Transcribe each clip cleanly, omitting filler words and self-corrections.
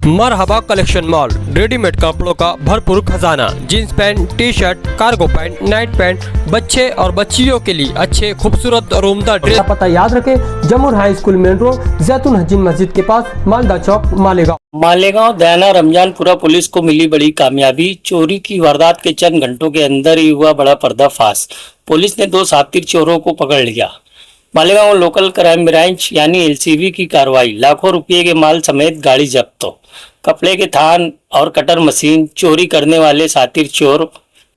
मरहबा collection mall, readymade कपड़ों का भरपूर खजाना, jeans pant, T shirt, cargo pant, night pant, बच्चे और बच्चियों के लिए अच्छे खूबसूरत और उम्दा ड्रेस। पता याद रखें, जमुर हाई स्कूल मेन रोड, जैतून हजीन मस्जिद के पास, मालदा चौक, मालेगांव दयाना रमजानपुरा पुलिस को मिली बड़ी कामयाबी। चोरी की वारदात के चंद घंटों के अंदर ही हुआ बड़ा पर्दाफाश। पुलिस ने 2 शातिर चोरों को पकड़ लिया। मालेगांव लोकल क्राइम ब्रांच यानी एलसीबी की कार्रवाई। लाखों रुपए के माल समेत गाड़ी जब्त। कपड़े के थान और कटर मशीन, चोरी करने वाले शातिर चोर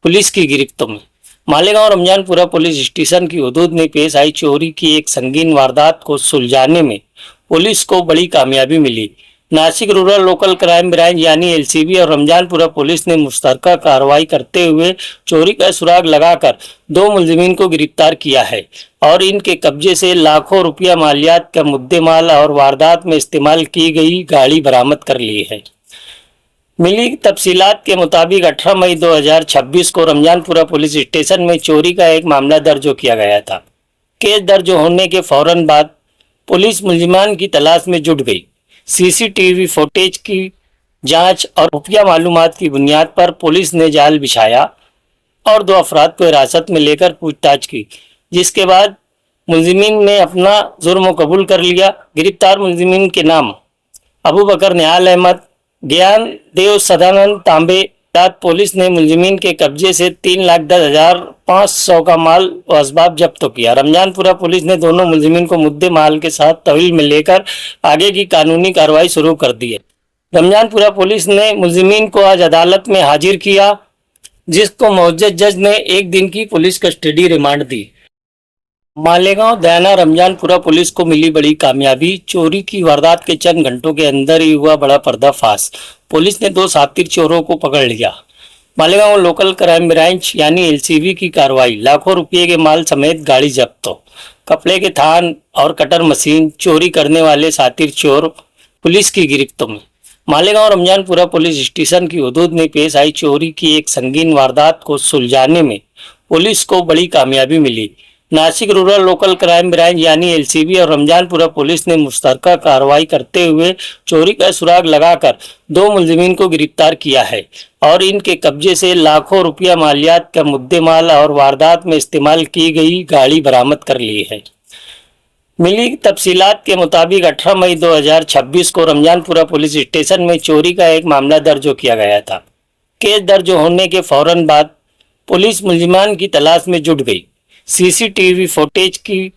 पुलिस की गिरफ्त में। मालेगांव रमजानपुरा पुलिस स्टेशन की हदूद में पेश आई चोरी की एक संगीन वारदात को सुलझाने में पुलिस को बड़ी कामयाबी मिली। Nashik rural local crime branch यानी एलसीबी और रमजानपुरा पुलिस ने मुश्तरका कार्रवाई करते हुए चोरी का सुराग लगाकर 2 मुलजिमीन को गिरफ्तार किया है और इनके कब्जे से लाखों रुपया मालियात का मुद्देमाल और वारदात में इस्तेमाल की गई गाड़ी बरामद कर ली है। मिली तफसीलात के मुताबिक 18 मई 2026 को रमजानपुरा पुलिस स्टेशन में चोरी का एक मामला दर्ज किया गया था। केस दर्ज होने के फौरन बाद पुलिस मुलजिमान की तलाश में जुट गई। सीसीटीवी फुटेज की जांच और खुफिया मालूमात की बुनियाद पर पुलिस ने जाल बिछाया और 2 अफराद को हिरासत में लेकर पूछताछ की, जिसके बाद मुलजिमीन ने अपना जुर्म कबूल कर लिया। गिरफ्तार मुलजिमीन के नाम अबू बकर निहाल अहमद, ज्ञान देव सदानंद तांबे। रात पुलिस ने मुलजिमीन के कब्जे से 3,10,500 का माल व असबाब जब्त किया। रमजानपुरा पुलिस ने दोनों मुलजिमीन को मुद्दे माल के साथ तहवील में लेकर आगे की कानूनी कार्रवाई शुरू कर दी है। रमजानपुरा पुलिस ने मुलजिमीन को आज अदालत में हाजिर किया, जिसको मुअज्जज जज ने 1 दिन की पुलिस कस्टडी रिमांड दी। मालेगांव दयाना रमजानपुरा पुलिस को मिली बड़ी कामयाबी। चोरी की वारदात के चंद घंटों के अंदर ही हुआ बड़ा पर्दाफाश। पुलिस ने 2 शातिर चोरों को पकड़ लिया। मालेगांव लोकल क्राइम ब्रांच यानी एलसीबी की कार्रवाई। लाखों रुपए के माल समेत गाड़ी जब्त। कपड़े के थान और कटर मशीन, चोरी करने वाले शातिर चोर पुलिस की गिरफ्त में। मालेगांव रमजानपुरा पुलिस स्टेशन की हदूद में पेश आई चोरी की एक संगीन वारदात को सुलझाने में पुलिस को बड़ी कामयाबी मिली। Nashik rural local crime branch यानी एलसीबी और रमजानपुरा पुलिस ने मुश्तरका कार्रवाई करते हुए चोरी का सुराग लगाकर 2 मुलजिमीन को गिरफ्तार किया है और इनके कब्जे से लाखों रुपया मालियात का मुद्देमाल और वारदात में इस्तेमाल की गई गाड़ी बरामद कर ली है। मिली तफसीलात के मुताबिक 18 मई 2026 को रमजानपुरा पुलिस स्टेशन में चोरी का एक मामला दर्ज किया गया था। केस दर्ज होने के फौरन बाद पुलिस मुलजिमान की तलाश में जुट गई। सीसीटीवी फुटेज की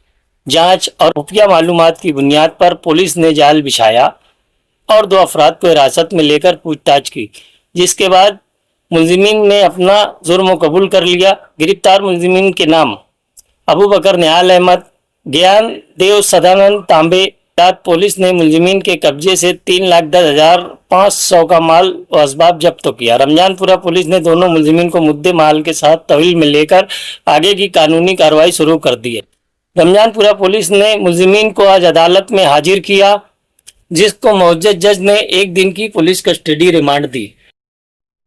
जांच और खुफिया मालूमात की बुनियाद पर पुलिस ने जाल बिछाया और 2 अफराद को हिरासत में लेकर पूछताछ की, जिसके बाद मुलजिमीन ने अपना जुर्म कबूल कर लिया। गिरफ्तार मुलजिमीन के नाम अबू बकर निहाल अहमद, ज्ञान देव सदानंद तांबे। रात पुलिस ने मुलजिमीन के कब्जे से 3,10,500 का माल व असबाब जब्त किया। रमजानपुरा पुलिस ने दोनों मुलजिमीन को मुद्दे माल के साथ तहवील में लेकर आगे की कानूनी कार्रवाई शुरू कर दी है। रमजानपुरा पुलिस ने मुलजिमीन को आज अदालत में हाजिर किया, जिसको मुअज्जज जज ने 1 दिन की पुलिस कस्टडी रिमांड दी।